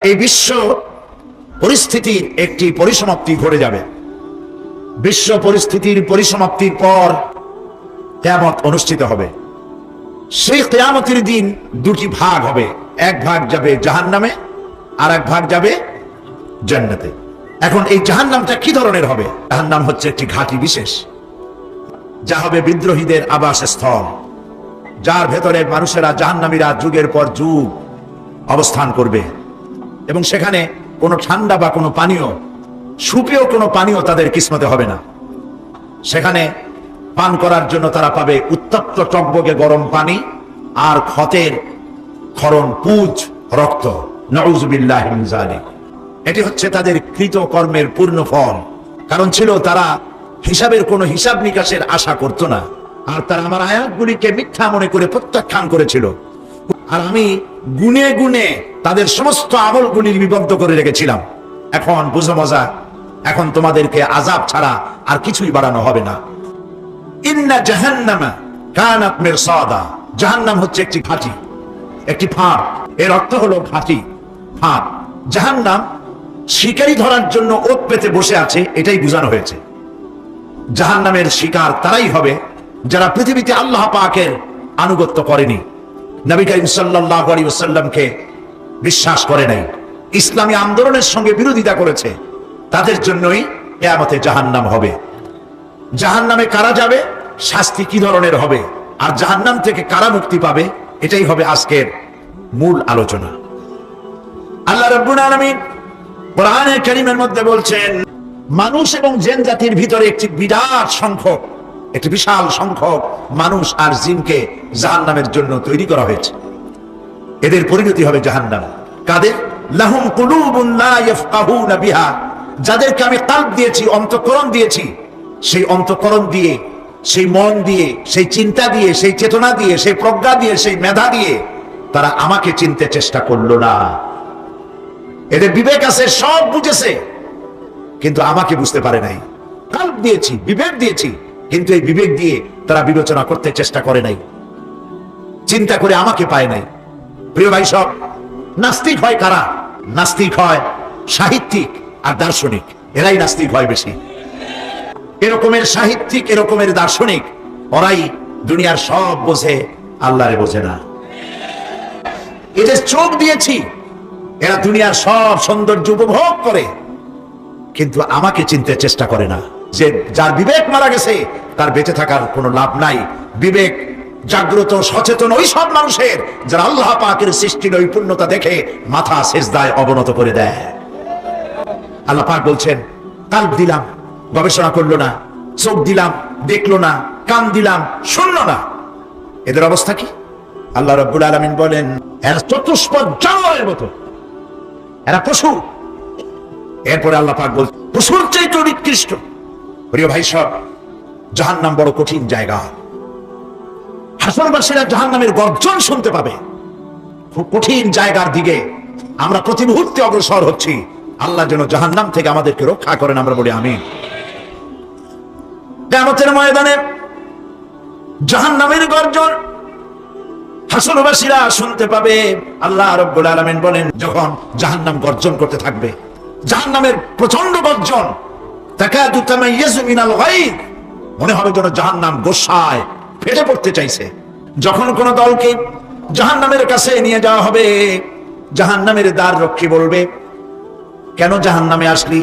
এই বিশ্ব পরিস্থিতির একটি পরিসমাপ্তি ঘটে যাবে। বিশ্ব পরিস্থিতির পরিসমাপ্তির পর কিয়ামত অনুষ্ঠিত হবে। সেই কিয়ামতের দিন দুটি ভাগ হবে, এক ভাগ যাবে জাহান্নামে আর এক ভাগ যাবে জান্নাতে। এখন এই জাহান্নামটা কি ধরনের হবে? জাহান্নাম হচ্ছে একটি ঘাঁটি বিশেষ, যা হবে বিদ্রোহীদের আবাসস্থল, যার ভেতরে মানুষেরা জাহান্নামীরা যুগের পর যুগ অবস্থান করবে এবং সেখানে কোনো ঠান্ডা বা কোনো পানীয়, সুপেয় কোনো পানীয় তাদের কিসমতে হবে না। সেখানে পান করার জন্য তারা পাবে উত্তপ্ত টকবগে গরম পানি আর ক্ষতের ক্ষরণ পুজ রক্ত। নাউযুবিল্লাহি মিন যালিক। এটি হচ্ছে তাদের কৃত কর্মের পূর্ণ ফল। কারণ ছিল তারা হিসাবের কোনো হিসাব নিকাশের আশা করত না, আর তারা আমার আয়াতগুলিকে মিথ্যা মনে করে প্রত্যাখ্যান করেছিল। আর আমি গুনে গুনে তাদের সমস্ত আমলগুলি লিপিবদ্ধ করে রেখেছিলাম। এখন বুঝো মজা, এখন তোমাদেরকে আযাব ছাড়া আর কিছুই বাড়ানো হবে না। ইন্না জাহান্নামা কানাত মিরসাদা। জাহান্নাম হচ্ছে একটি ঘাঁটি, একটি ফাঁদ। এর অর্থ হলো ঘাঁটি, ফাঁদ। জাহান্নাম শিকারী ধরার জন্য ওত পেতে বসে আছে, এটাই বোঝানো হয়েছে। জাহান্নামের শিকার তারাই হবে যারা পৃথিবীতে আল্লাহ পাকের আনুগত্য করেনি, নবী করিম সাল্লাল্লাহু আলাইহি ওয়াসাল্লামকে বিশ্বাস করে নাই, ইসলামী আন্দোলনের সঙ্গে বিরোধিতা করেছে। তাদের জন্যই কিয়ামতে জাহান্নাম হবে। জাহান্নামে কারা যাবে, শাস্তি কি ধরনের হবে, আর জাহান্নাম থেকে কারা মুক্তি পাবে, এটাই হবে আজকের মূল আলোচনা। আল্লাহ রাব্বুল আলামিন কোরআনে কারীমের মধ্যে বলছেন, মানুষ এবং জিন জাতির ভিতরে একটি বিরাট সংখ্যক, একটি বিশাল সংখ্যক মানুষ আর জিনকে জাহান্নামের জন্য তৈরি করা হয়েছে। এদের পরিণতি হবে জাহান্নাম। কাদের? লাহুম কুলুবুন লা ইয়াফকাহুনা বিহা। যাদেরকে আমি কালব দিয়েছি, অন্তঃকরণ দিয়েছি, সেই অন্তঃকরণ দিয়ে, সেই মন দিয়ে, সেই চিন্তা দিয়ে, সেই চেতনা দিয়ে, সেই প্রজ্ঞা দিয়ে, সেই মেধা দিয়ে তারা আমাকে চিনতে চেষ্টা করলো না। এদের বিবেক আছে, সব বুঝেছে, কিন্তু আমাকে বুঝতে পারে নাই। কালব দিয়েছি, বিবেক দিয়েছি, কিন্তু এই বিবেক দিয়ে তারা বিবেচনা করতে চেষ্টা করে নাই, চিন্তা করে আমাকে পায় নাই। প্রিয় ভাই সব, নাস্তিক হয় কারা? নাস্তিক হয় সাহিত্যিক আর দার্শনিক, এরাই নাস্তিক হয় বেশি। এরকমের সাহিত্যিক, এরকমের দার্শনিক, ওরাই দুনিয়ার সব বোঝে, আল্লাহরে বোঝে না। এদের চোখ দিয়েছি, এরা দুনিয়ার সব সৌন্দর্য উপভোগ করে, কিন্তু আমাকে চিনতে চেষ্টা করে না। যে যার বিবেক মারা গেছে তার বেঁচে থাকার কোনো লাভ নাই। বিবেক জাগ্রত সচেতন ওই সব মানুষের যারা আল্লাহ পাকের সৃষ্টির নৈপুণ্যতা দেখে মাথা সিজদায় অবনত করে দেয়। আল্লাহ পাক বলছেন, কালব দিলাম, গবেষণা করলো না, চোখ দিলাম, দেখলো না, কান দিলাম, শুনলো না। এদের অবস্থা কি? আল্লাহ রাব্বুল আলামিন বলেন, এরা চতুষ্পদ জানোয়ারের মতো, এরা পশু। এরপরে আল্লাহ পাক বলছেন, পশুর চাইতে নিকৃষ্ট। প্রিয় ভাই সব, জাহান্নাম বড় কঠিন জায়গা। হাসরবাসীরা জাহান্নামের গর্জন শুনতে পাবে। খুব কঠিন জায়গার দিকে আমরা প্রতি মুহূর্তে অগ্রসর হচ্ছি। আল্লাহ যেন জাহান্নাম থেকে আমাদেরকে রক্ষা করেন, আমরা বলি আমিন। কিয়ামতের ময়দানে জাহান্নামের গর্জন হাসরবাসীরা শুনতে পাবে। আল্লাহ রাব্বুল আলামিন বলেন, যখন জাহান্নাম গর্জন করতে থাকবে, জাহান্নামের প্রচন্ড গর্জন, তাকাদু তামাইয়াজু মিনাল গায়দ, মনে হবে যেন জাহান্নাম গোসায় ফেটে পড়তে চাইছে। যখন কোন দলকে জাহান্নামের কাছে নিয়ে যাওয়া হবে, জাহান্নামের দ্বার রক্ষী বলবে, কেন জাহান্নামে আসলি?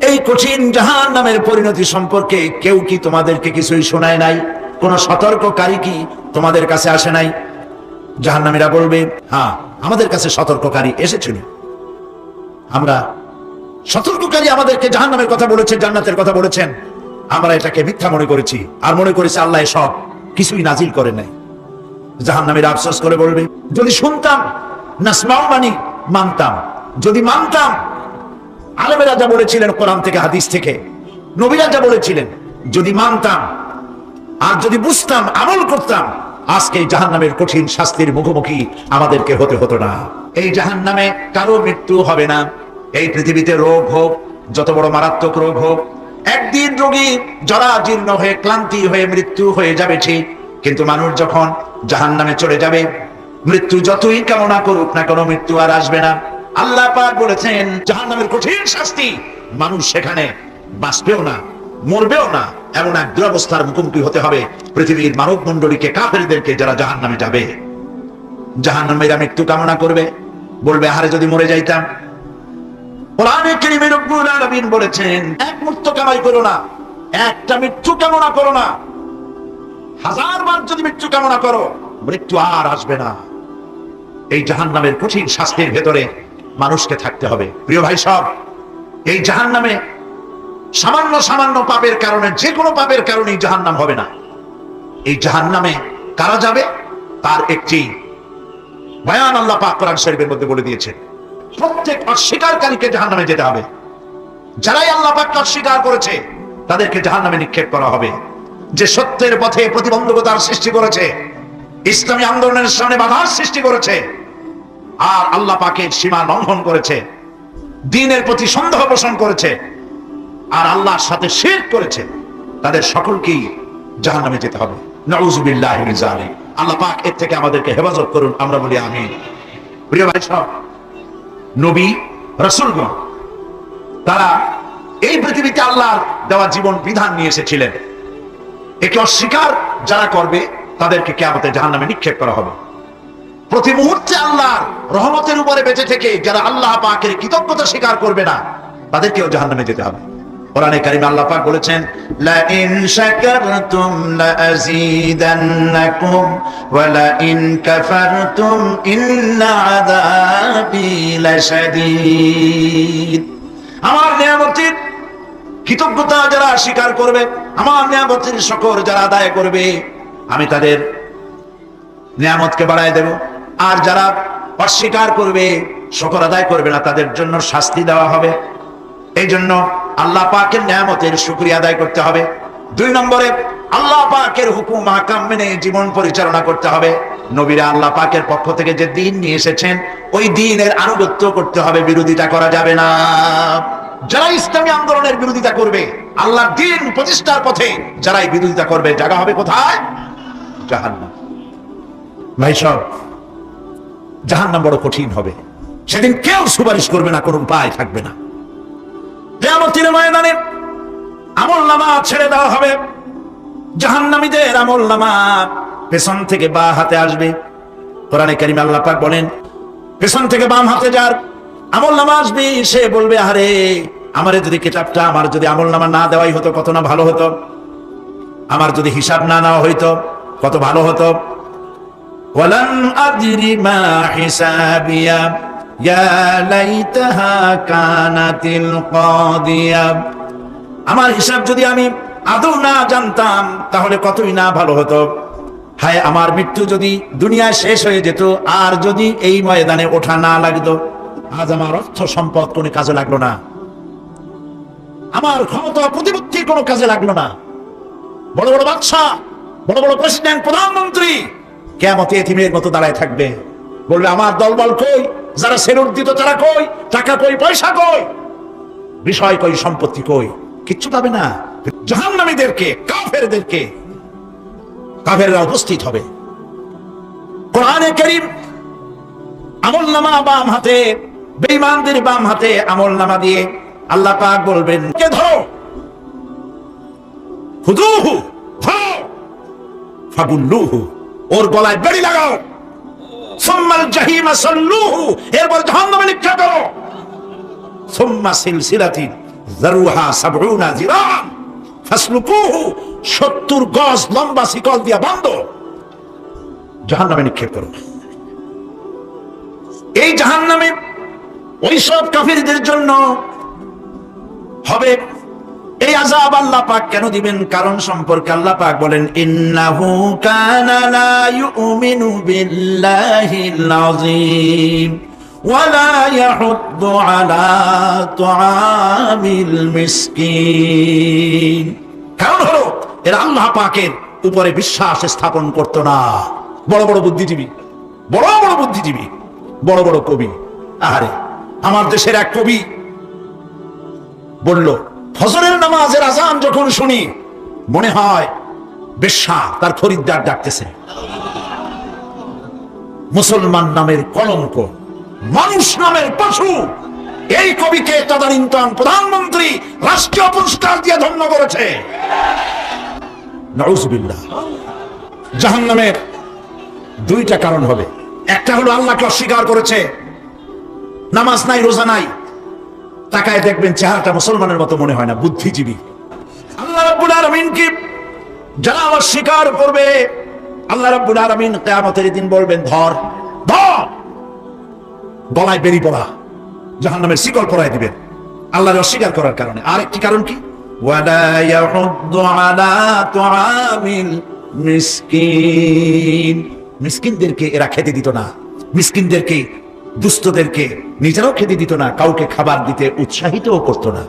এই কঠিন জাহান্নামের পরিণতি সম্পর্কে কেউ কি তোমাদেরকে কিছুই শোনায় নাই? কোন সতর্ককারী কি তোমাদের কাছে আসে নাই? জাহান্নামীরা বলবে, হ্যাঁ, আমাদের কাছে সতর্ককারী এসেছিল। আমরা সতর্ককারী আমাদেরকে জাহান্নামের কথা বলেছেন, জান্নাতের কথা বলেছেন, আমরা এটাকে মিথ্যা মনে করেছি, আর মনে করেছি আল্লাহ সব কিছুই নাজিল করে নাই। জাহান্নামীরা আফসোস করে বলবে, যদি শুনতাম, নাসমাউ মানি মানতাম, যদি মানতাম, আলেমেরা যা বলেছিলেন কোরআন থেকে হাদিস থেকে, নবীরা যা বলেছিলেন, যদি মানতাম আর যদি বুঝতাম, আমল করতাম, আজকে জাহান্নামের কঠিন শাস্তির মুখোমুখি আমাদেরকে হতে হতো না। এই জাহান্নামে কারো মৃত্যু হবে না। এই পৃথিবীতে রোগ হোক, যত বড় মারাত্মক রোগ হোক, একদিন রোগী জরাজীর্ণ হয়ে ক্লান্তি হয়ে মৃত্যু হয়ে যাবে ঠিক, কিন্তু মানুষ যখন জাহান্নামে চলে যাবে, মৃত্যু যতই কামনা করুক না কেন, মৃত্যু আর আসবে না। আল্লাহ পাক বলেছেন জাহান্নামের কঠিন শাস্তি, মানুষ সেখানে বাঁচবেও না, মরবেও না, এমন এক দুরবস্থার মুখোমুখি হতে হবে পৃথিবীর মানব মণ্ডলীকে, কাফেরদেরকে, যারা জাহান্নামে যাবে। জাহান্নামীরা মৃত্যু কামনা করবে, বলবে আরে যদি মরে যাইতাম। কোরআনে কারীমে রব্বুল আলামিন বলেছেন এক মৃত্যু কামাই করো না, একটা মৃত্যু কামনা করো না, 1000 বার যদি মৃত্যু কামনা করো মৃত্যু আর আসবে না। এই জাহান্নামের কঠিন শাস্তির ভেতরে মানুষকে থাকতে হবে। প্রিয় ভাই সব, এই জাহান্নামে সামান্য সামান্য পাপের কারণে, যে কোনো পাপের কারণেই জাহান্নাম হবে না। এই জাহান্নামে কারা যাবে তার একটি বয়ান আল্লাহ পাক কোরআন শরীফের মধ্যে বলে দিয়েছে। প্রত্যেক অস্বীকারীকে জাহান্নামে যেতে হবে। যারাই আল্লাহ পাককে অস্বীকার করেছে তাদেরকে জাহান্নামে নিক্ষেপ করা হবে। যে সত্যের পথে প্রতিবন্ধকতার সৃষ্টি করেছে, ইসলামী আন্দোলনের সামনে বাধার সৃষ্টি করেছে, আর আল্লাহ পাকের সীমা লঙ্ঘন করেছে, দ্বীনের প্রতি সন্দেহ পোষণ করেছে, আর আল্লাহর সাথে শিরক করেছে, তাদের সকলকেই জাহান্নামে যেতে হবে। নাউযুবিল্লাহি মিন যালিক। আল্লাহ পাক এর থেকে আমাদেরকে হেফাজত করুন, আমরা বলি আমিন। প্রিয় ভাই সব, নবী রাসূলগণ তারা এই পৃথিবীতে আল্লাহর দেওয়া জীবন বিধান নিয়ে এসেছিলেন। একে অস্বীকার যারা করবে তাদেরকে কিয়ামতে জাহান্নামে নিক্ষেপ করা হবে। প্রতি মুহূর্তে আল্লাহর রহমতের উপরে বেঁচে থেকে যারা আল্লাহ পাকের কৃতজ্ঞতা স্বীকার করবে না তাদেরকেও জাহান্নামে যেতে হবে। কোরআনে কারীমে আল্লাহ পাক বলেছেন লা ইন শাকারতুম লা আযীদান্নাকুম ওয়া লা ইন কাফারতুম ইন্না আযাবি লাশাদীদ। আমার নিয়ামতের কৃতজ্ঞতা যারা স্বীকার করবে, আমার নিয়ামতের শুকর যারা আদায় করবে, আমি তাদের নিয়ামতকে বাড়ায় দেব। আর যারা অস্বীকার করবে, শুকর আদায় করবে না, তাদের জন্য শাস্তি দেওয়া হবে। এই জন্য আল্লাহ পাকের নিয়ামতের শুকরিয়া আদায় করতে হবে। 2 নম্বরে আল্লাহ পাকের হুকুম আহকাম মেনে জীবন পরিচালনা করতে হবে। নবীরা আল্লাহ পাকের পক্ষ থেকে যে দ্বীন নিয়ে এসেছেন ওই দ্বীনের আনুগত্য করতে হবে, বিরোধিতা করা যাবে না। যারা ইসলামী আন্দোলনের বিরোধিতা করবে, আল্লাহর দ্বীন প্রতিষ্ঠার পথে যারাই বিরোধিতা করবে, জায়গা হবে কোথায়? জাহান্নাম। ভাই সব, জাহান্নাম বড় কঠিন হবে। সেদিন কেউ সুপারিশ করবে না, কোনো উপায় থাকবে না। কিয়ামতের ময়দানে আমলনামা ছেড়ে দেওয়া হবে। জাহান্নামীদের আমলনামা পেছন থেকে বাম হাতে আসবে। কোরআনে কারীমে আল্লাহ পাক বলেন পেছন থেকে বাম হাতে যার আমলনামা আসবে, সে বলবে আরে আমারে যদি কিতাবটা, আমার যদি আমলনামা না দেওয়াই হতো কত না ভালো হতো, আমার যদি হিসাব না নেওয়া হইতো কত ভালো হতো। ওয়ালান আদরি মা হিসাবিয়া ইয়া লাইতাহা কানাতিল কাদিয়া। আমার হিসাব যদি আমি আদৌ না জানতাম তাহলে কতই না ভালো হতো। হায় আমার মৃত্যু যদি দুনিয়ায় শেষ হয়ে যেত, আর যদি এই ময়দানে ওঠা না লাগতো, আজ আমার অর্থ সম্পদ কোনো কাজে লাগলো না, আমার ক্ষমতা প্রতিপত্তি কোনো কাজে লাগলো না। বড় বড় বাদশা, বড় বড় প্রেসিডেন্ট, প্রধানমন্ত্রী কিয়ামতে এতিমের মতো দাঁড়ায় থাকবে, বলবে আমার দলবল কই, যারা সেলুট দিত তারা কই, টাকা কই, পয়সা কই, বিষয় কই, সম্পত্তি কই, কিচ্ছু পাবে না। জাহান্নামীদেরকে, কাফেরদেরকে, কাফেররা উপস্থিত হবে। কোরআনে কারীম আমলনামা বাম হাতে, বেঈমানদের বাম হাতে আমলনামা দিয়ে আল্লাহ পাক বলবেন কে ধরো, খুযুহু, ধরো, ফাগুল্লুহু, ওর গলায় বেড়ি লাগাও, সুম্মাল জাহিমা সাল্লুহু, এরপর জাহান্নামে নিক্ষেপ করো, সুম্মা সিলসিলাতিন যারুহা ৭০ যিরান ফাসলুকুহু, ৭০ গজ লম্বা শিকল দিয়া বাঁধো, জাহান্নামে নিক্ষেপ করো। এই জাহান্নামে ওই সব কাফিরদের জন্য হবে এই আযাব। আল্লাহ পাক কেন দিবেন কারণ সম্পর্কে আল্লাহ পাক বলেন ইন্নাহু কানা লা ইউমিনু বিল্লাহিল আযীম ওয়া লা ইয়াহুদ্দু আলা তুআমিল মিসকিন। কারণ হলো এরা আল্লাহ পাকের উপরে বিশ্বাস স্থাপন করতো না। বড় বড় বুদ্ধিজীবী, বড় বড় বুদ্ধিজীবী, বড় বড় কবি। আরে আমার দেশের এক কবি বলল ফজরের নামাজের আযান যখন শুনি মনে হয় বেশ্যা তার খরিদ্দার ডাকতেছে। মুসলমান নামের কলঙ্ক মানুষ নামের পশু। এই কবিকে তদানীন্তন প্রধানমন্ত্রী রাষ্ট্রীয় পুরস্কার দিয়ে ধন্য করেছে। নাউজুবিল্লাহ। জাহান্নামের দুইটা কারণ হবে। একটা হলো আল্লাহকে অস্বীকার করেছে, নামাজ নাই, রোজা নাই, তাকায় দেখবেন চেহারাটা মুসলমানের মতো মনে হয় না, বুদ্ধিজীবী। আল্লাহ রাব্বুল আলামিনকে যারা অস্বীকার করবে, আল্লাহ রাব্বুল আলামিন কিয়ামতের দিন বলবেন, ধর ধর, গলায় বেরি পড়া, জাহান্নামের শিকল পরায় দিবেন আল্লাহর অস্বীকার করার কারণে। আরেকটি কারণ কি? ওয়ালা ইয়াহুদ্দু আলা তুআমিল মিসকিন। মিসকিনদেরকে এরা খেতে দিত না, মিসকিনদেরকে, দুস্থদেরকে নিজেরাও খেতে দিত না, কাউকে খাবার দিতে উৎসাহিতও করতো না।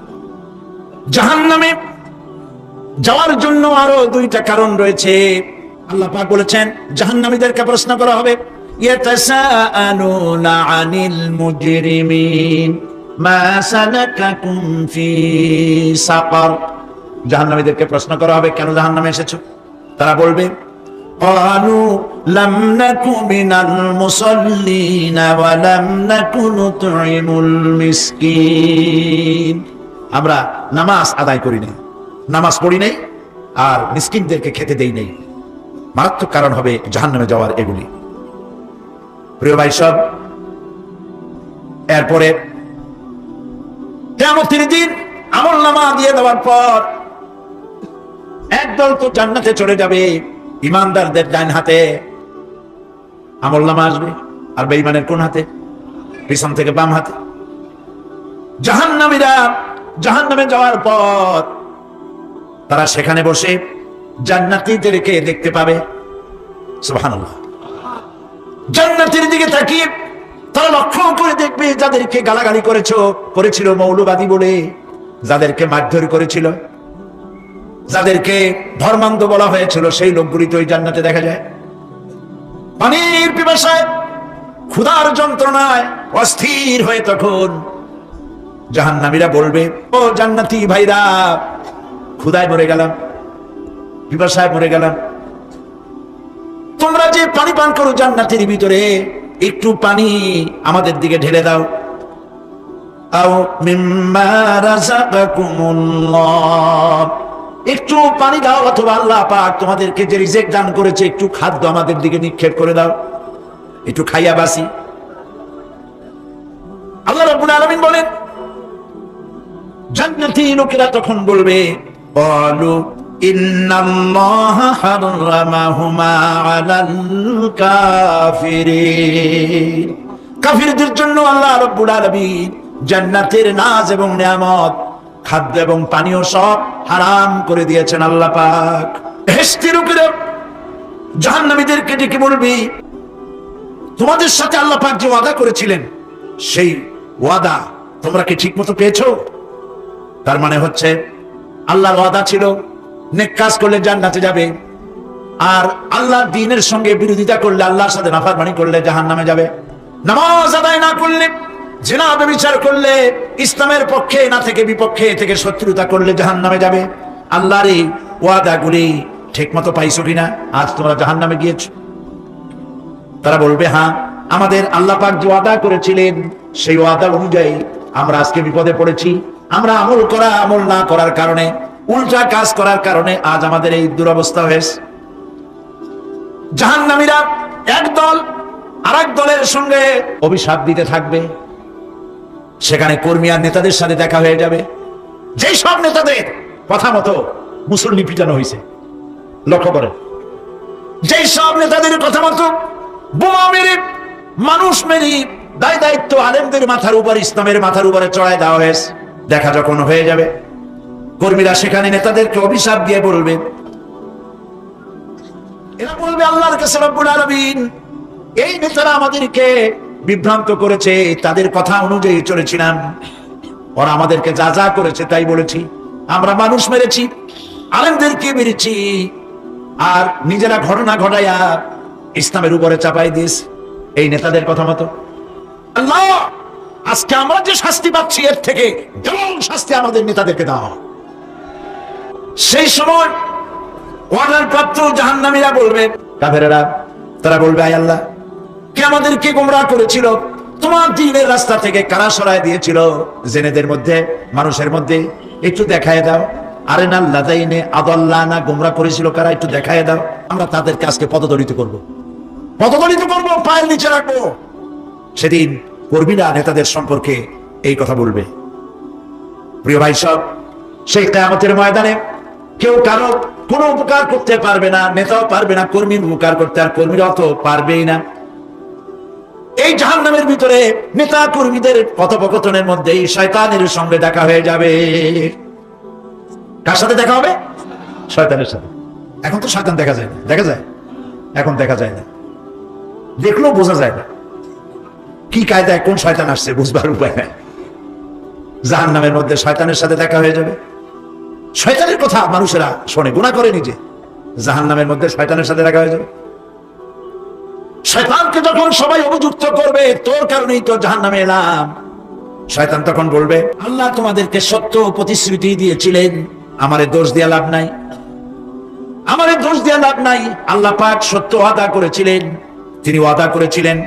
জাহান্নামে যাওয়ার জন্য আরো দুইটা কারণ রয়েছে। আল্লাহ পাক বলেছেন, জাহান্নামীদেরকে প্রশ্ন করা হবে, ইয়াতাসাআলুনা আনিল মুজরিমিন মা সালাকাকুম ফি সাকার। জাহান্নামীদেরকে প্রশ্ন করা হবে, কেন জাহান্নামে এসেছো? তারা বলবে, ক্বালু লাম নাকু মিনাল মুসাল্লিন ওয়া লাম নাকু নুতঈমুল মিসকিন। আমরা নামাজ আদায় করি নাই, নামাজ পড়ি নাই, আর মিসকিনদেরকে খেতে দেই নাই। মারাত্মক কারণ হবে জাহান্নামে যাওয়ার এগুলি। প্রিয় ভাই সব, এরপরে কিয়ামতের দিন আমলনামা দিয়ে দেওয়ার পর একদল তো জান্নাতে চলে যাবে, ইমানদারদের ডান হাতে আমলনামা আসবে, আর বেঈমানের কোন হাতে? পিছন থেকে বাম হাতে। জাহান্নামীরা জাহান্নামে যাওয়ার পর তারা সেখানে বসে জান্নাতীদেরকে দেখতে পাবে। সুবহানাল্লাহ। জান্নাতের দিকে তাকিয়ে তারা লক্ষ্য করে দেখবে, যাদেরকে গালাগালি করেছিল মৌলবাদী বলে, যাদেরকে মারধর করেছিল, যাদেরকে ধর্মান্ধ বলা হয়েছিল, সেই লোকগুলি তো এই জান্নাতে দেখা যায়। পানির পিপাসায়, ক্ষুধার যন্ত্রণায় অস্থির হয়ে তখন জাহান্নামীরা বলবে, ও জান্নাতি ভাইরা, ক্ষুধায় মরে গেলাম, পিপাসায় মরে গেলাম, তোমরা যে পানি পান করো জান্নাতের ভিতরে, একটু পানি আমাদের দিকে ঢেলে দাও। আও মিম্মা রাযাকাকুমুল্লাহ, একটু পানি দাও, অথবা আল্লাহ পাক তোমাদেরকে যে রিজিক দান করেছে, একটু খাদ্য আমাদের দিকে নিক্ষেপ করে দাও, একটু খাইয়া বাসি। আল্লাহ রাব্বুল আলামিন বলেন, জান্নাতি লোকেরা তখন বলবে, ক্বালু ইন্নাল্লাহা হারামাহুমা আলাল কাফিরিন। কাফিরদের জন্য আল্লাহ রাব্বুল আলামিন জান্নাতের নাজ এবং নিয়ামত, খাদ্য এবং পানীয় সব হারাম করে দিয়েছেন আল্লাহ পাক। বেহেশতি লোকেরা জাহান্নামীদেরকে ডেকে বলবে, তোমাদের সাথে আল্লাহ পাক যে ওয়াদা করেছিলেন, সেই ওয়াদা তোমরা কি ঠিক মতো পেয়েছো? তার মানে হচ্ছে আল্লাহর ওয়াদা ছিল নেক কাজ করলে জান্নাতে যাবে, আর আল্লাহর দ্বীনের সঙ্গে বিরোধিতা করলে, আল্লাহর সাথে নাফরমানি করলে জাহান্নামে যাবে। নামাজ আদায় না করলে, জিনা ব্যভিচার করলে, ইসলামের পক্ষে না থেকে বিপক্ষে থেকে শত্রুতা করলে জাহান্নামে যাবে। আল্লাহর এই ওয়াদাগুলি ঠিক মতো পাইছো কিনা? আজ তোমরা জাহান্নামে গিয়েছো। তারা বলবে, হ্যাঁ, আমাদের আল্লাহ পাক যে ওয়াদা করেছিলেন, সেই ওয়াদা অনুযায়ী আমরা আজকে বিপদে পড়েছি। আমরা আমল না করার কারণে, উল্টা কাজ করার কারণে আজ আমাদের এই দুরবস্থা হয়েছে। জাহান্নামীরা একদল আরেক দলের সঙ্গে অভিশাপ দিতে থাকবে। সেখানে কর্মী আর নেতাদের সাথে দেখা হয়ে যাবে। যেই সব নেতাদের কথা মতো মুসল্লি পিটানো হয়েছে, লক্ষ্য করেন, যেই সব নেতাদের কথা মতো বোমা মেরে, মানুষ মেরে, দায় দায়িত্ব আলেমদের মাথার উপর, ইসলামের মাথার উপরে চড়ায় দেওয়া হয়েছে, দেখা যখন হয়ে যাবে, কর্মীরা সেখানে নেতাদেরকে অভিশাপ দিয়ে বলবে, এরা বলবে আল্লাহর কাছে, রব্বুল আলামিন, এই নেতারা আমাদেরকে বিভ্রান্ত করেছে, তাদের কথা অনুযায়ী চলেছিলাম, ওরা আমাদেরকে যা যা করেছে তাই বলেছি, আমরা মানুষ মেরেছি, আলেমদেরকে মেরেছি, আর নিজেরা ঘটনা ঘটাইয়া ইসলামের উপরে চাপাই দিস এই নেতাদের কথা মতো। আল্লাহ, আজকে আমরা যে শাস্তি পাচ্ছি, এর থেকে ডবল শাস্তি আমাদের নেতাদেরকে দাও। সেই সময় ওয়াদার প্রাপ্ত জাহান্নামীরা বলবে, কাফেরেরা, তারা বলবে, আয় আল্লাহ, কে আমাদেরকে গোমরাহ করেছিল, তোমার দ্বীনের রাস্তা থেকে কারা সরায় দিয়েছিল? জেনেদের মধ্যে, মানুষের মধ্যে। একটু দেখায় দাও। আরে না লাদাইনে আদাল্লানা, গোমরা করেছিল কারা? একটু দেখায় দাও। আমরা তাদেরকে আজকে পদদলিত করব, পদদলিত করব, পায়ের নিচে রাখবো। সেদিন কর্মীরা নেতাদের সম্পর্কে এই কথা বলবে। প্রিয় ভাই সব, সেই কিয়ামতের ময়দানে কেউ কারো কোনো উপকার করতে পারবে না, নেতাও পারবে না কর্মীর উপকার করতে, আর কর্মীরাও তো পারবেই না। এই জাহান্নামের ভিতরে নেতা কর্মীদের কথোপকথনের মধ্যেই শয়তানের সঙ্গে দেখা হয়ে যাবে। কার সাথে দেখা হবে? শয়তানের সাথে। এখন তো শয়তান দেখা যায় না, দেখা যায়? এখন দেখা যায় না, দেখলেও বোঝা যায় না কি কায়দায় কোন শয়তান আসছে, বুঝবার উপায় নাই। জাহান্নামের মধ্যে শয়তানের সাথে দেখা হয়ে যাবে। শয়তানের কথা মানুষেরা শোনে, গুনাহ করে নিজে। জাহান্নামের মধ্যে শয়তানের সাথে দেখা হয়ে যাবে। শয়তানকে যখন সবাই অভিযুক্ত করবে, তোর কারণেই তো জাহান্নামে এলাম, শয়তান তখন বলবে, আল্লাহ তোমাদেরকে সত্য প্রতিশ্রুতি দিয়েছিলেন, আমারে দোষ দিয়া লাভ নাই, আমারে দোষ দিয়া লাভ নাই। আল্লাহ পাক সত্য ওয়াদা করেছিলেন, তিনি ওয়াদা করেছিলেন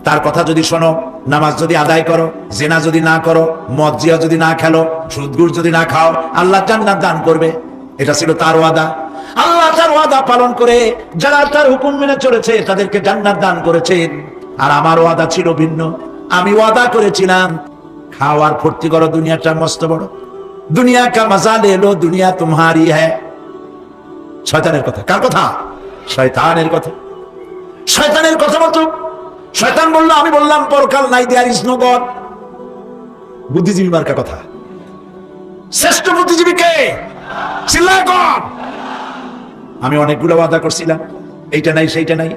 তার কথা যদি শোনো, নামাজ যদি আদায় করো, জিনা যদি না করো, মদ জিয়া যদি না খেলো, সুদগুর যদি না খাও, আল্লাহ জান্নাত দান করবে। এটা ছিল তার ওয়াদা। আল্লাহ তার ওয়াদা পালন করে যারা তার হুকুম মেনে চলেছে তাদেরকে জান্নাত দান করেছেন। আর আমার ওয়াদা ছিল ভিন্ন। আমি ওয়াদা করেছিলাম খাওয়ার ফুর্তি করো, দুনিয়াটা মস্ত বড়, দুনিয়া কা মজা লে লো, দুনিয়া তোমারি হ্যায়। শয়তানের কথা। কার কথা? শয়তানের কথা। শয়তানের কথা মতো শয়তান বললো, আমি বললাম পরকাল নাই, দেয়ার ইজ নো গড। বুদ্ধিজীবী মার্কা কথা। শ্রেষ্ঠ বুদ্ধিজীবী কে? চিল্লায় কর। আমি অনেকগুলো ওয়াদা করছিলাম, এইটা নাই সেইটা নাই,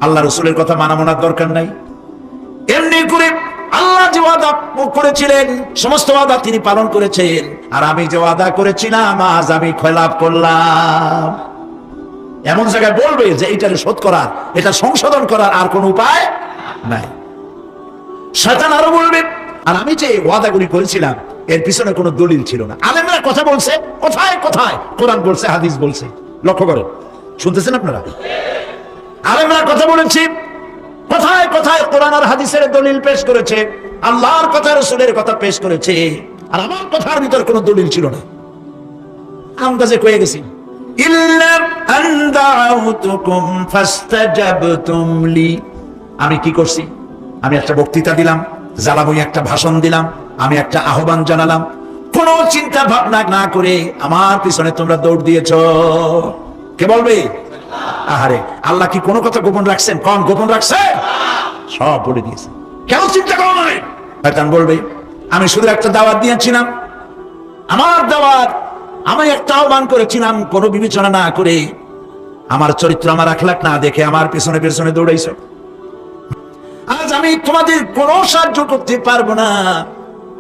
আল্লাহ রসুলের কথা মানা মানার দরকার নাই। এমনি করে আল্লাহ যে ওয়াদা করেছিলেন সমস্ত ওয়াদা তিনি পালন করেছেন, আর আমি যে ওয়াদা করেছিলাম আজ আমি খেলাপ করলাম। এমন জায়গায় বলবে যে এইটারে শোধ করার, এটা সংশোধন করার আর কোন উপায় নাই। শয়তান আরো বলবে, আর আমি যে ওয়াদাগুলি করেছিলাম এর পিছনে কোনো দলিল ছিল না। আলেমরা কথা বলছে, কোথায় কোথায় কোরআন বলছে, হাদিস বলছে। লক্ষ্য করেন, শুনতেছেন আপনারা? আলেমরা কথা বলেছি, কোথায় কোথায় কোরআন আর হাদিসের দলিল পেশ করেছে, আল্লাহর কথা রাসূলের কথা পেশ করেছে, আর আমার কথার ভিতর কোনো দলিল ছিল না। আমদাজে কয়ে গেছি, ইল্লা আন দাউতুকুম ফাস্তাজাবতুম লি। আমি কি করছি? আমি একটা বক্তৃতা দিলাম, জ্বালাময়ী একটা ভাষণ দিলাম, আমি একটা আহ্বান জানালাম, কোন চিন্তা ভাবনা না করে আমার পিছনে তোমরা দৌড় দিয়েছো। কে বলবে? আহারে, আল্লাহ কি কোনো কথা গোপন রাখছেন? কোন গোপন রাখছে? সব বলে দিয়েছে। কেন চিন্তা করো না? শয়তান বলবে, আমি শুধু একটা দাওয়াত দিয়েছিলাম, আমার দাওয়াত, আমি একটা আহ্বান করেছিলাম, কোনো বিবেচনা না করে, আমার চরিত্র আমার আখলাক না দেখে আমার পিছনে পিছনে দৌড়াইছো। আজ আমি তোমাদের কোনো সাহায্য করতে পারবো না,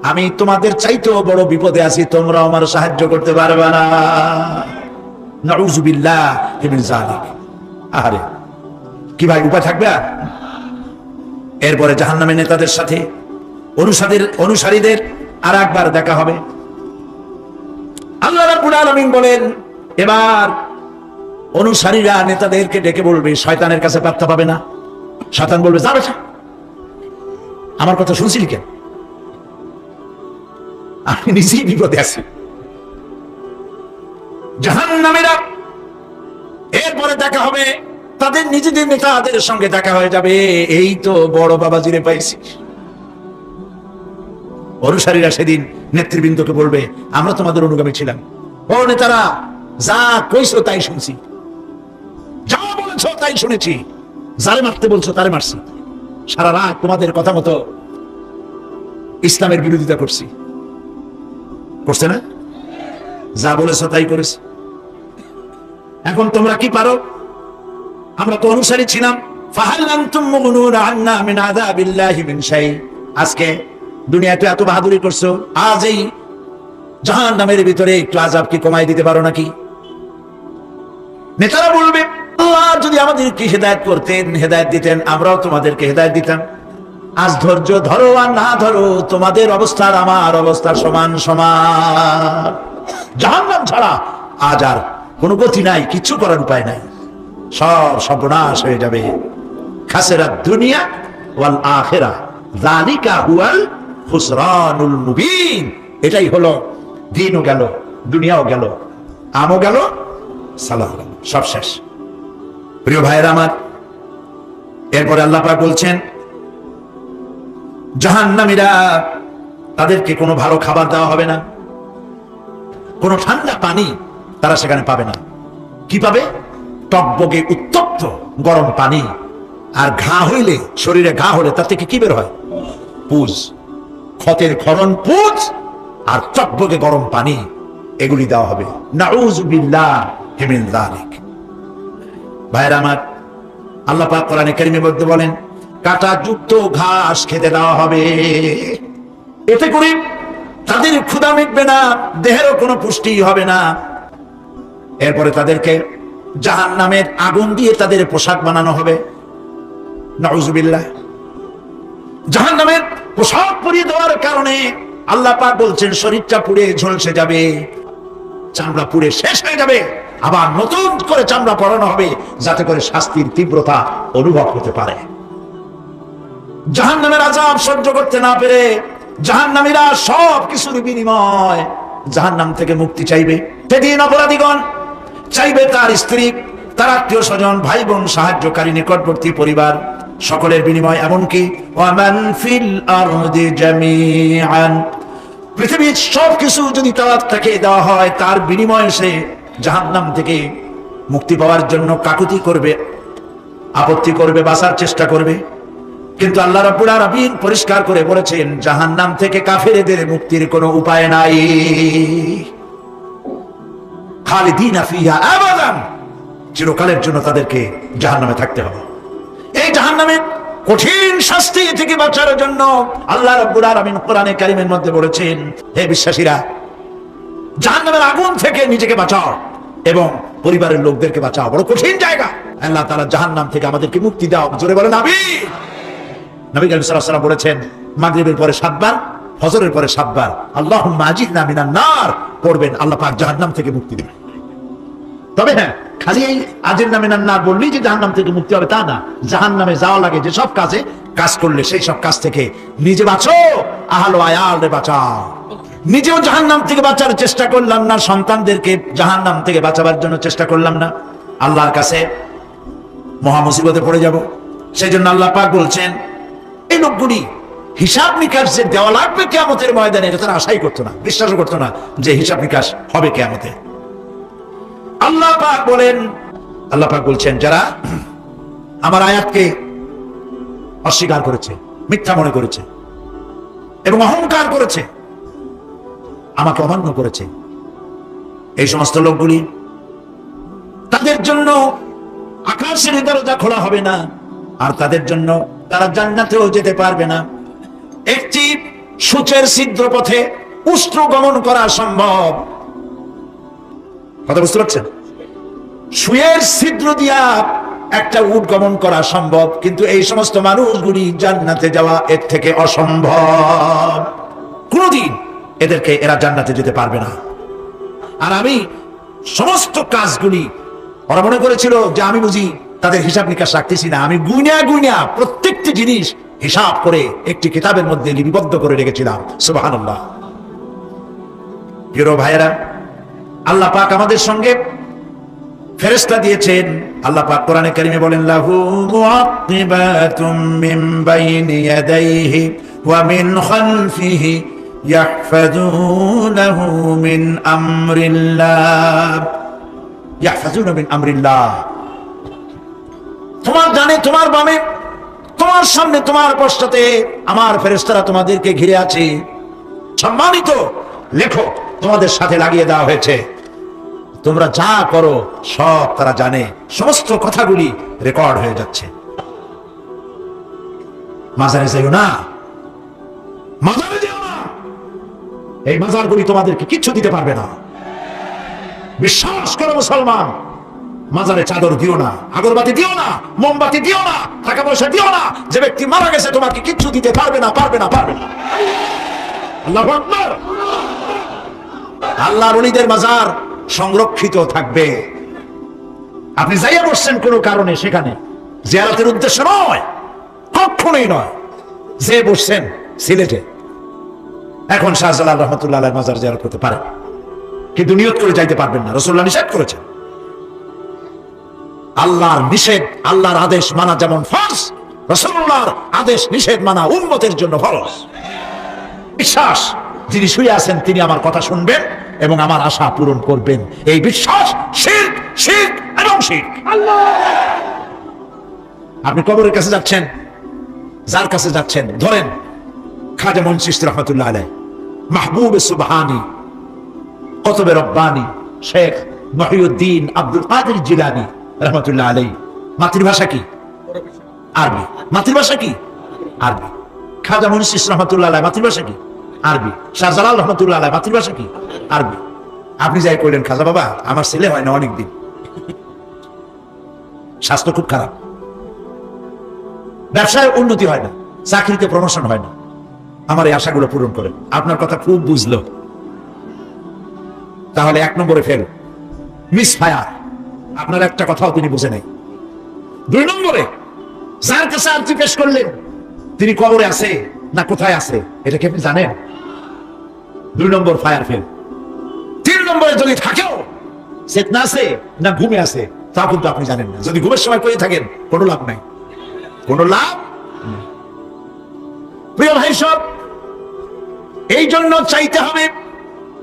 আমি তোমাদের চাইতেও বড় বিপদে আছি, তোমরা আমার সাহায্য করতে পারবে না। নাউযুবিল্লাহ মিন যালিক। আরে কি ভাই, উপায় থাকবে? এরপরে জাহান্নামের নেতাদের সাথে অনুসারীদের আর একবার দেখা হবে। আল্লাহ রাব্বুল আলামিন বলেন, এবার অনুসারীরা নেতাদেরকে ডেকে বলবে, শয়তানের কাছে পাত্তা পাবে না। শয়তান বলবে, যাবে, আমার কথা শুনছিলি কেন? আমি নিজেই বিপদে আছি। জাহান্নামীরা এরপরে দেখা হবে, তাদের নিজেদের নেতাদের সঙ্গে দেখা হয়ে যাবে। এই তো বড় বাবাজিরে পাইছি। অনুসারীরা সেদিন নেতৃবৃন্দকে বলবে, আমরা তোমাদের অনুগামী ছিলাম, ও নেতারা, যা কইছো তাই শুনছি, যা বলেছো তাই শুনেছি, যারে মারতে বলছো তারে মারছি, সারা রাত তোমাদের কথা মতো ইসলামের বিরোধিতা করছি। করছে না? যা বলেছো তাই করেছি। এখন তোমরা কি পারো? আমরা তো অনুসারী ছিলাম। ফাহাল আনতুম মুগনুনা আন্না মিন আযাবিল্লাহি মিন শাই। আজকে দুনিয়াতে এত বাহাদুরি করছো, আজ এই জাহান্নামের ভিতরে একটু আযাব কি কমাই দিতে পারো নাকি? নেতারা বলবে, আল্লাহ যদি আমাদেরকে হেদায়েত করতেন, হেদায়েত দিতেন, আমরাও তোমাদেরকে হেদায়েত দিতাম। আজ ধৈর্য ধরো আর না ধরো, তোমাদের অবস্থার আমার অবস্থার সমান সমান। জাহান্নাম ছাড়া আজ আর কোনো গতি নাই, কিছু করার উপায় নাই, সব সর্বনাশ হয়ে যাবে। খাসেরা দুনিয়া ওয়াল আখিরা, যালিকা হুয়াল খুসরানুল মুবিন। এটাই হলো দিনও গেল, দুনিয়াও গেল, আমও গেল, সালাহ গেল, সব শেষ। প্রিয় ভাইয়েরা আমার, এরপরে আল্লাহ পাক বলছেন জাহান্নামীরা, তাদেরকে কোনো ভালো খাবার দেওয়া হবে না, কোনো ঠান্ডা পানি তারা সেখানে পাবে না। কি পাবে? টকবগে উত্তপ্ত গরম পানি। আর ঘা হইলে, শরীরে ঘা হলে তার থেকে কি বের হয়? পুজ, ক্ষতের ক্ষরণ পুজ আর টকবগে গরম পানি, এগুলি দেওয়া হবে। নাউযু বিল্লাহি মিন যালিক। ভাইরা আমার, আল্লাহ পাক কোরআনে কারীমের মধ্যে বলেন কাঁটা যুক্ত ঘাস খেতে দেওয়া হবে। এতে করে তাদের ক্ষুধা মিটবে না, দেহেরও কোনো পুষ্টি হবে না। এরপরে তাদেরকে জাহান্নামের আগুন দিয়ে তাদের পোশাক বানানো হবে। নাউযুবিল্লাহ। জাহান্নামের পোশাক পরিয়ে দেওয়ার কারণে আল্লাহ পাক বলছেন শরীরটা পুড়ে ঝলসে যাবে, চামড়া পুড়ে শেষ হয়ে যাবে, আবার নতুন করে চামড়া পরানো হবে যাতে করে শাস্তির তীব্রতা অনুভব করতে পারে। জাহান্নামের আযাব সহ্য করতে না পেরে জাহান্নামীরা সব কিছুর বিনিময় জাহান্নাম থেকে মুক্তি চাইবে। সেদিন অপরাধীগণ চাইবে তার স্ত্রী, তার আত্মীয় স্বজন, ভাই বোন, সাহায্যকারী, নিকটবর্তী পরিবার, সকলের বিনিময়। এমনকি ওয়ামান ফিল আরদি জামিআন, পৃথিবীর সবকিছু যদি তাকে দেওয়া হয়, তার বিনিময়ে সে জাহান্নাম থেকে মুক্তি পাওয়ার জন্য কাকুতি করবে, আপত্তি করবে, বাঁচার চেষ্টা করবে। কিন্তু আল্লাহ রাব্বুল আলামিন পরিষ্কার করে বলেছেন জাহান্নাম থেকে কাফেরদের মুক্তির কোনো উপায় নাই। খালিদিনা ফিহা আবাদান, চিরকালের জন্য তাদেরকে জাহান্নামে থাকতে হবে। এই জাহান্নামের কঠিন শাস্তি থেকে বাঁচার জন্য আল্লাহ রাব্বুল আলামিন কোরআনে কারীমের মধ্যে বলেছেন, হে বিশ্বাসীরা, জাহান্নামের আগুন থেকে নিজেকে বাঁচাও এবং পরিবারের লোকদেরকে বাঁচাও। বড় কঠিন জায়গা। আল্লাহ তাআলা জাহান্নাম থেকে আমাদেরকে মুক্তি দাও। জোরে বলেন আমিন। নবী সাল্লাল্লাহু আলাইহি ওয়াসাল্লাম বলেছেন মাগরিবের পরে 7 বার, ফজরের পরে 7 বার আল্লাহুম্মা আজিরনা মিনান নার পড়বেন, আল্লাহ পাক জাহান্নাম থেকে মুক্তি দেবেন। তবে হ্যাঁ, খালি এই আজিরনা মিনান নার বললেই যে জাহান্নাম থেকে মুক্তি হবে তা না। জাহান্নামে যাওয়া লাগে যে সব কাজে, কাজ করলে সেই সব কাজ থেকে নিজে বাঁচো, আহল আয়ালরে বাঁচাও। নিজেও জাহান্নাম থেকে বাঁচার চেষ্টা করলাম না, সন্তানদেরকে জাহান্নাম থেকে বাঁচাবার জন্য চেষ্টা করলাম না, আল্লাহর কাছে মহা মুসিবতে পড়ে যাব। সেই জন্য আল্লাহ পাক বলছেন এই লোকগুলি হিসাব নিকাশ যে দেওয়া লাগবে কিয়ামতের ময়দানে, এটা তারা আশাই করতো না, বিশ্বাসও করতো না যে হিসাব নিকাশ হবে কিয়ামতে। আল্লাহ পাক বলেন, আল্লাহ পাক বলছেন যারা আমার আয়াতকে অস্বীকার করেছে, মিথ্যা মনে করেছে এবং অহংকার করেছে, আমাকে অমান্য করেছে, এই সমস্ত লোকগুলি, তাদের জন্য আকাশের দরজা খোলা হবে না, আর তাদের জন্য তারা জান্নাতেও যেতে পারবে না। একটি সূচের ছিদ্র পথে উষ্ট্র গমন করা সম্ভব। কথা বুঝতে পারছেন? সুয়ের ছিদ্র দিয়া একটা উট গমন করা সম্ভব, কিন্তু এই সমস্ত মানুষগুলি জান্নাতে যাওয়া এর থেকে অসম্ভব। কোনদিন এরা জান্নাতে যেতে পারবে না। আর আমি সমস্ত কাজগুলি, ওরা মনে করেছিল যে আমি বুঝি তাদের হিসাব নিকাশ রাখতেছি না, আমি গুইনা প্রত্যেকটি জিনিস হিসাব করে একটি কিতাবের মধ্যে লিপিবদ্ধ করে রেখেছিলাম। সুবহানাল্লাহ। প্রিয় ভাইয়েরা, আল্লাহ পাক আমাদের সঙ্গে ফেরেশতা দিয়েছেন। আল্লাহ পাক কোরআনে কারীমে বলেন লাহু মুআক্কিবাতুম মিন বাইনি ইয়াদাইহি ওয়া মিন খালফিহি ইয়াহফাযুনাহু মিন আমরিল্লাহ। ইয়াহফাযুনা মিন আমরিল্লাহ। তোমার ডানে, তোমার বামে, তোমার সামনে, তোমার পশ্চাতে আমার ফেরেশতারা তোমাদেরকে ঘিরে আছে। সম্মানিত লেখক তোমাদের সাথে লাগিয়ে দেওয়া হয়েছে, তোমরা যা করো সব তারা জানে, সমস্ত কথাগুলি রেকর্ড হয়ে যাচ্ছে। মাজারে যাইও না, মাজারে যেও না, এই মাজারগুলি তোমাদেরকে কিচ্ছু দিতে পারবে না। বিশ্বাস করো মুসলমান, মাজারে চাদর দিও না, আগরবাতি দিও না, মোমবাতি দিও না, টাকা পয়সা দিও না। যে ব্যক্তি মারা গেছে তোমাকে কিচ্ছু দিতে পারবে না। আল্লাহু আকবার। আল্লাহর ওলিদের মাজার সংরক্ষিত থাকবে। আপনি যাইয়া বসছেন কোনো কারণে, সেখানে জিয়ারতের উদ্দেশ্য নয়, কখনোই নয়। যে বসছেন সিলেটে, এখন শাহজালাল রহমতুল্লাহ আলাইহির মাজার জিয়ারত করতে পারেন, কিন্তু নিয়ত করে যাইতে পারবেন না, রাসূলুল্লাহ নিষেধ করেছেন। আল্লাহর নিষেধ, আল্লাহর আদেশ মানা যেমন ফরজ, রাসূলুল্লাহর আদেশ নিষেধ মানা উম্মতের জন্য ফরজ। বিশ্বাস, যিনি শুয়ে আছেন তিনি আমার কথা শুনবেন এবং আমার আশা পূরণ করবেন, এই বিশ্বাস শিরক, শিরক এবং শিরক। আপনি কবরের কাছে যাচ্ছেন, যার কাছে যাচ্ছেন ধরেন খাজা মুইন চিশতি রহমাতুল্লাহ আলাইহি, মাহবুব সুবহানী, কুতুব রব্বানী শেখ মহিউদ্দিন আব্দুল কাদের জিলানী রহমাতুল্লাহ আলাইহি। মাতৃভাষা কি? আরবি। মাতৃভাষা কি? আরবি। খাজা মুইন চিশতি রহমাতুল্লাহ আলাইহি মাতৃভাষা কি? আরবি। শাহজালাল রহমাতুল্লাহ আলাইহি মাতৃভাষা কি? আরবি। আপনি যাই কইলেন, খাজা বাবা আমার ছেলে হয় না অনেকদিন, স্বাস্থ্য খুব খারাপ, ব্যবসায় উন্নতি হয় না, চাকরিতে প্রমোশন হয় না, আমার এই আশাগুলো পূরণ করেন। আপনার কথা খুব বুঝলো, তাহলে 1 নম্বরে ফেল, মিস ফায়ার, আপনার একটা কথাও তিনি বুঝে নাই। 2 নম্বরে যার কাছে আরজি পেশ করলেন তিনি কবরে আছে না কোথায় আছে এটা কি আপনি জানেন? 2 নম্বর ফায়ার ফেল। 3 নম্বরে যদি থাকেও চেতনা আছে না ঘুমে আছে তা কিন্তু আপনি জানেন না। যদি ঘুমের সময় পেয়ে থাকেন কোনো লাভ নাই, কোনো লাভ নেই। প্রিয় ভাই সব, এই জন্য চাইতে হবে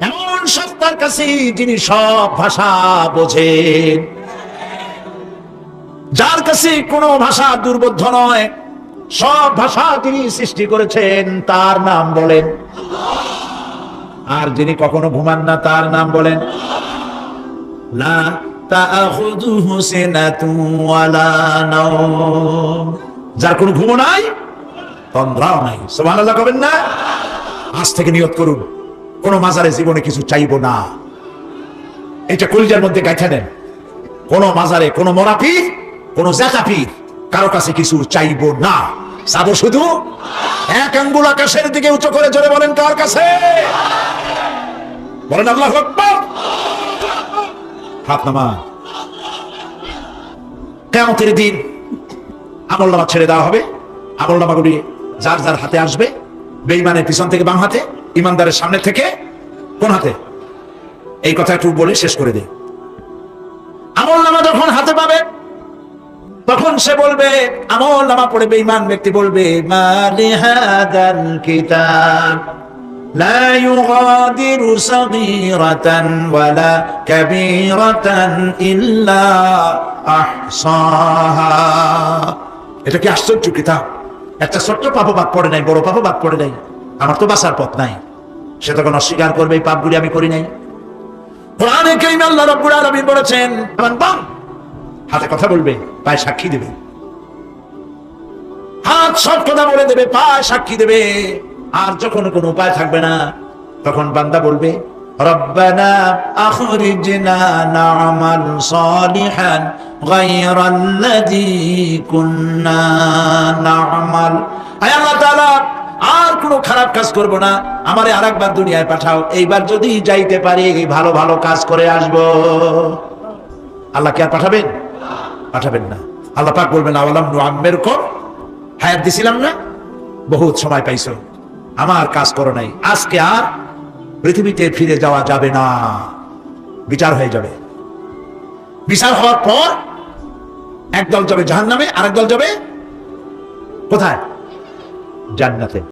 এমন সত্তার কাছে যিনি সব ভাষা বোঝেন, যার কাছে কোনো ভাষা দুর্বোধ্য নয়, সব ভাষা তিনি সৃষ্টি করেছেন, তার নাম বলেন। আর যিনি কখনো ঘুমান না তার নাম বলেন লা তাখুযুহু সিনাতুন ওয়ালা নাওম, যার কোনো ঘুমও নাই তন্দ্রাও নাই। সুবহানাল্লাহ কবেন না? আজ থেকে নিয়ত করুন কোন মাজারে জীবনে কিছু চাইবো না, এটা কলিজার মধ্যে গাঁথা নেন। কোন মাজারে কোন মরা পীর, কোন জাতা পীর, কারো কাছে কিছু চাইবো না, চাবো শুধু এক আঙ্গুল আকাশের দিকে উঁচু করে জোরে বলেন কার কাছে? বলেন আল্লাহু আকবার। হাত নামান। কিয়ামতের দিন আমলনামা ছেড়ে দেওয়া হবে, আমলনামাগুলি যার যার হাতে আসবে, বেঈমানের পিছন থেকে বাম হাতে, ইমানদারের সামনে থেকে কোন হাতে? এই কথা একটু বলে শেষ করে দিই। আমলনামা যখন হাতে পাবে তখন সে বলবে, আমলনামা পড়ে বেঈমান ব্যক্তি বলবে, মা লিহাদাল কিতাব লা ইউগাদিরু সাগীরাতান ওয়ালা কাবীরাতান ইল্লা আহসাহা। এটা কি আশ্চর্য কিতাব! একটা ছোট্ট পাপও বাদ পড়ে নাই, বড় পাপও বাদ পড়ে নাই। আমার তো বাঁচার পথ নাই। সে তখন অস্বীকার করবে, এই পাপগুলি আমি করি নাই। কোরআনে কারীমে আল্লাহ রাব্বুল আলামিন বলেছেন, বাম হাতে কথা বলবে, পায়ে সাক্ষী দেবে। হাত সব কথা বলে দেবে, পায়ে সাক্ষী দেবে। আর যখন কোনো উপায় থাকবে না তখন বান্দা বলবে, রব্বানা আখরিজনা না'মাল সালিহান গায়রাল্লাযী কুন্না না'মাল। আয় আল্লাহ তাআলা, আর কোনো খারাপ কাজ করব না, আমারে আরেকবার দুনিয়ায় পাঠাও, এইবার যদি যাইতে পারি ভালো ভালো কাজ করে আসব। আল্লাহ কি আর পাঠাবেন? পাঠাবেন না। আল্লাহ পাক বলবেন, আওয়ালাম নুআম্মিরকুম, হায়াত দিছিলাম না, বহুত সময় পাইছো, আমার কাজ করো নাই, আজকে আর পৃথিবীতে ফিরে যাওয়া যাবে না, বিচার হয়ে যাবে। বিচার হওয়ার পর একদল যাবে জাহান্নামে, আরেক দল যাবে কোথায়? জান্নাতে।